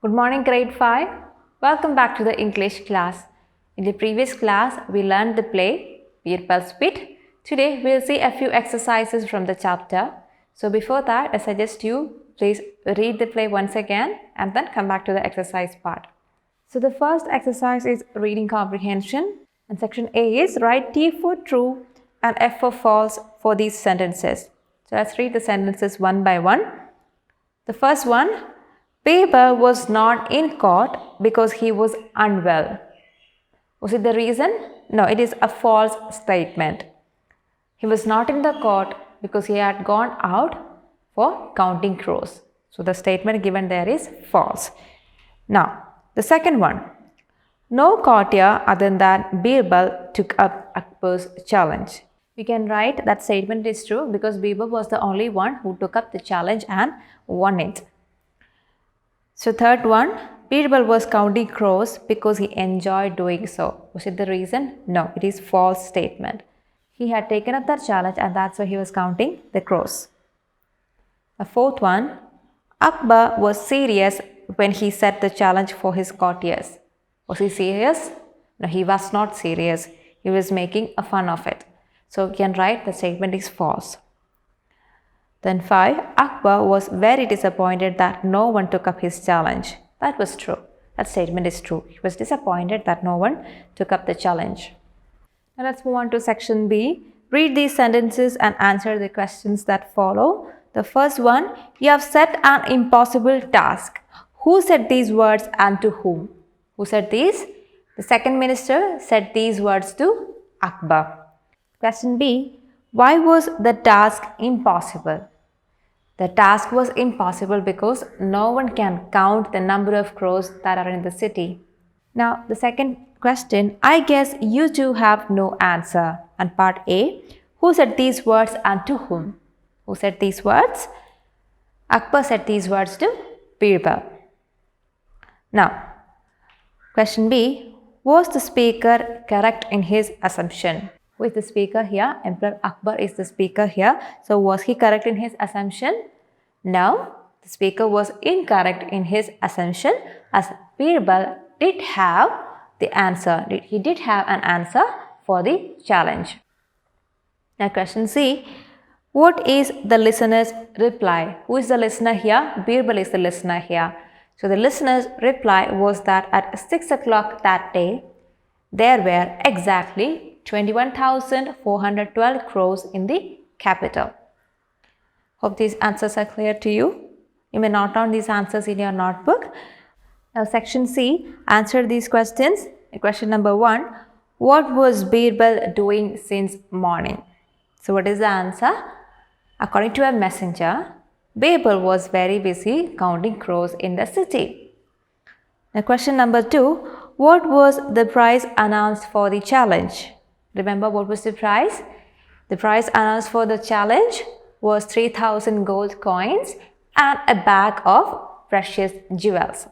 Good morning, grade 5. Welcome back to the English class. In the previous class, we learned the play Birbal's Wit. Today, we'll see a few exercises from the chapter. So before that, I suggest you please read the play once again and then come back to the exercise part. So the first exercise is reading comprehension, and section A is write T for true and F for false for these sentences. So let's read the sentences one by one. The first one, Birbal was not in court because he was unwell. Was it the reason? No, it is a false statement. He was not in the court because he had gone out for counting crows. So the statement given there is false. Now, the second one. No courtier other than Birbal took up Akbar's challenge. We can write that statement is true because Birbal was the only one who took up the challenge and won it. So third one, Birbal was counting crows because he enjoyed doing so. Was it the reason? No, it is false statement. He had taken up that challenge and that's why he was counting the crows. The fourth one, Akbar was serious when he set the challenge for his courtiers. Was he serious? No, he was not serious. He was making a fun of it. So we can write the statement is false. Then 5. Akbar was very disappointed that no one took up his challenge. That was true. That statement is true. He was disappointed that no one took up the challenge. Now let's move on to section B. Read these sentences and answer the questions that follow. The first one, you have set an impossible task. Who said these words and to whom? Who said these? The second minister said these words to Akbar. Question B, why was the task impossible? The task was impossible because no one can count the number of crows that are in the city. Now, the second question, I guess you two have no answer. And part A, who said these words and to whom? Who said these words? Akbar said these words to Birbal. Now, question B, was the speaker correct in his assumption? Who is the speaker here? Emperor Akbar is the speaker here. So was he correct in his assumption? No, the speaker was incorrect in his assumption as Birbal did have the answer. He did have an answer for the challenge. Now question C, what is the listener's reply? Who is the listener here? Birbal is the listener here. So the listener's reply was that at 6 o'clock that day, there were exactly 21,412 crows in the capital. Hope these answers are clear to you. You may note down these answers in your notebook. Now section C, answer these questions. Question number 1, what was Birbal doing since morning? So what is the answer? According to a messenger, Birbal was very busy counting crows in the city. Now question number 2, what was the prize announced for the challenge? Remember what was the prize? The prize announced for the challenge was 3,000 gold coins and a bag of precious jewels.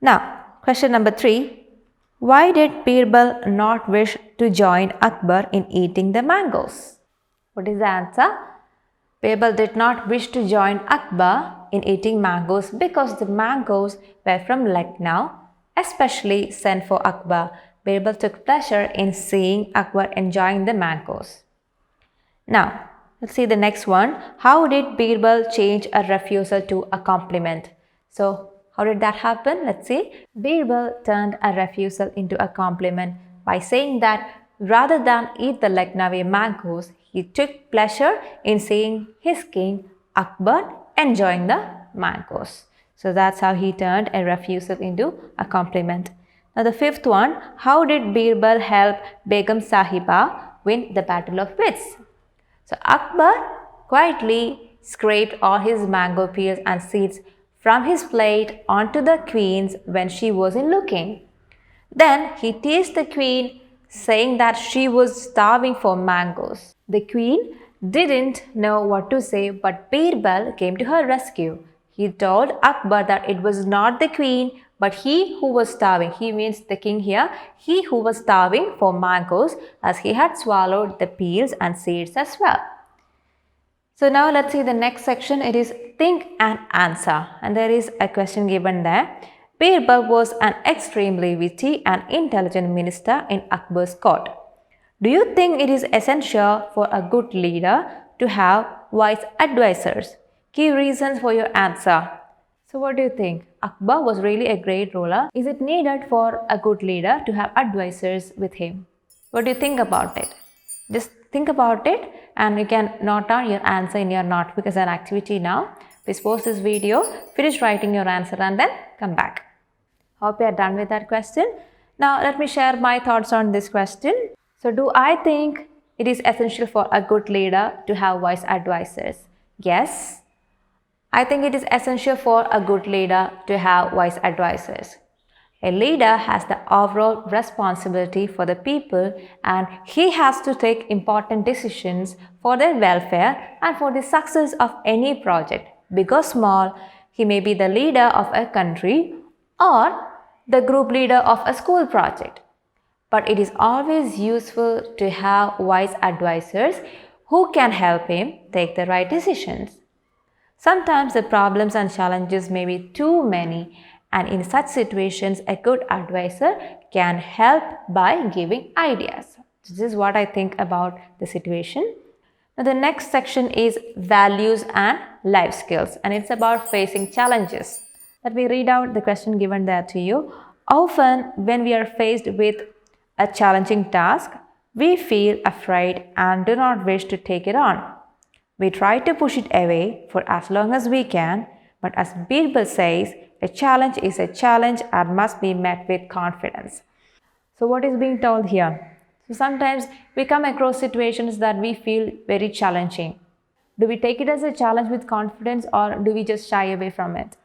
Now, question number 3. Why did Birbal not wish to join Akbar in eating the mangoes? What is the answer? Birbal did not wish to join Akbar in eating mangoes because the mangoes were from Lucknow, especially sent for Akbar. Birbal took pleasure in seeing Akbar enjoying the mangoes. Now, let's see the next one. How did Birbal change a refusal to a compliment? So, how did that happen? Let's see. Birbal turned a refusal into a compliment by saying that rather than eat the Lucknowi mangoes, he took pleasure in seeing his king Akbar enjoying the mangoes. So that's how he turned a refusal into a compliment. Now the fifth one, how did Birbal help Begum Sahiba win the battle of wits? So Akbar quietly scraped all his mango peels and seeds from his plate onto the queen's when she wasn't looking. Then he teased the queen, saying that she was starving for mangoes. The queen didn't know what to say, but Birbal came to her rescue. He told Akbar that it was not the queen, but he who was starving. He means the king here. He who was starving for mangoes as he had swallowed the peels and seeds as well. So now let's see the next section. It is think and answer. And there is a question given there. Birbal was an extremely witty and intelligent minister in Akbar's court. Do you think it is essential for a good leader to have wise advisors? Key reasons for your answer. So what do you think? Akbar was really a great ruler. Is it needed for a good leader to have advisors with him? What do you think about it? Just think about it and you can note down your answer in your notebook as an activity now. Please pause this video, finish writing your answer and then come back. Hope you are done with that question. Now let me share my thoughts on this question. So do I think it is essential for a good leader to have wise advisors? Yes. I think it is essential for a good leader to have wise advisors. A leader has the overall responsibility for the people and he has to take important decisions for their welfare and for the success of any project. Big or small, he may be the leader of a country or the group leader of a school project. But it is always useful to have wise advisors who can help him take the right decisions. Sometimes the problems and challenges may be too many, and in such situations, a good advisor can help by giving ideas. This is what I think about the situation. Now, the next section is values and life skills, and it's about facing challenges. Let me read out the question given there to you. Often, when we are faced with a challenging task, we feel afraid and do not wish to take it on. We try to push it away for as long as we can, but as Birbal says, a challenge is a challenge and must be met with confidence. So what is being told here? So sometimes we come across situations that we feel very challenging. Do we take it as a challenge with confidence or do we just shy away from it?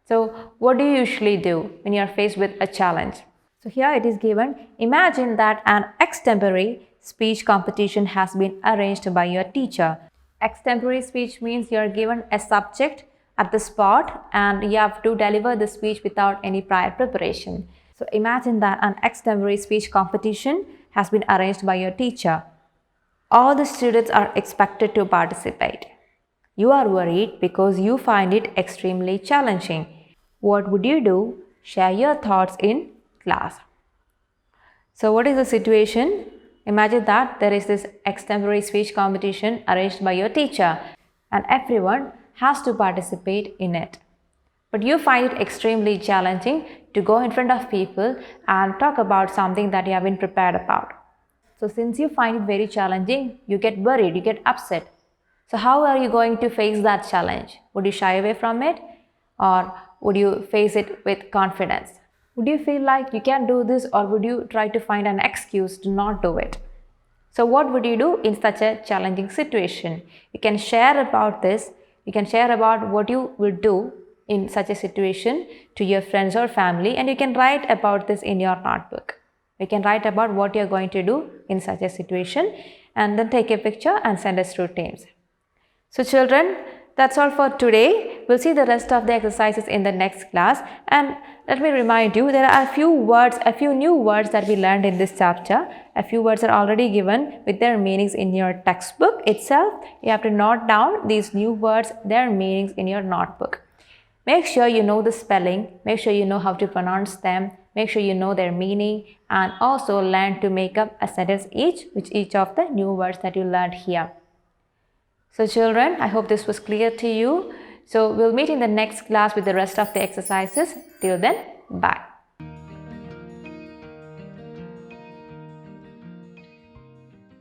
So what do you usually do when you are faced with a challenge? So here it is given, imagine that an extempore speech competition has been arranged by your teacher. Extempore speech means you are given a subject at the spot and you have to deliver the speech without any prior preparation. So imagine that an extempore speech competition has been arranged by your teacher. All the students are expected to participate. You are worried because you find it extremely challenging. What would you do? Share your thoughts in class. So what is the situation? Imagine that there is this extempore speech competition arranged by your teacher and everyone has to participate in it. But you find it extremely challenging to go in front of people and talk about something that you have been prepared about. So since you find it very challenging, you get worried, you get upset. So how are you going to face that challenge? Would you shy away from it or would you face it with confidence? Would you feel like you can do this or would you try to find an excuse to not do it? So what would you do in such a challenging situation? You can share about this. You can share about what you will do in such a situation to your friends or family and you can write about this in your notebook. You can write about what you are going to do in such a situation and then take a picture and send us through Teams. So children, that's all for today. We'll see the rest of the exercises in the next class and let me remind you there are a few new words that we learned in this chapter. A few words are already given with their meanings in your textbook itself. You have to note down these new words, their meanings in your notebook. Make sure you know the spelling, make sure you know how to pronounce them, make sure you know their meaning and also learn to make up a sentence with each of the new words that you learned here. So children, I hope this was clear to you. So we'll meet in the next class with the rest of the exercises. Till then, bye.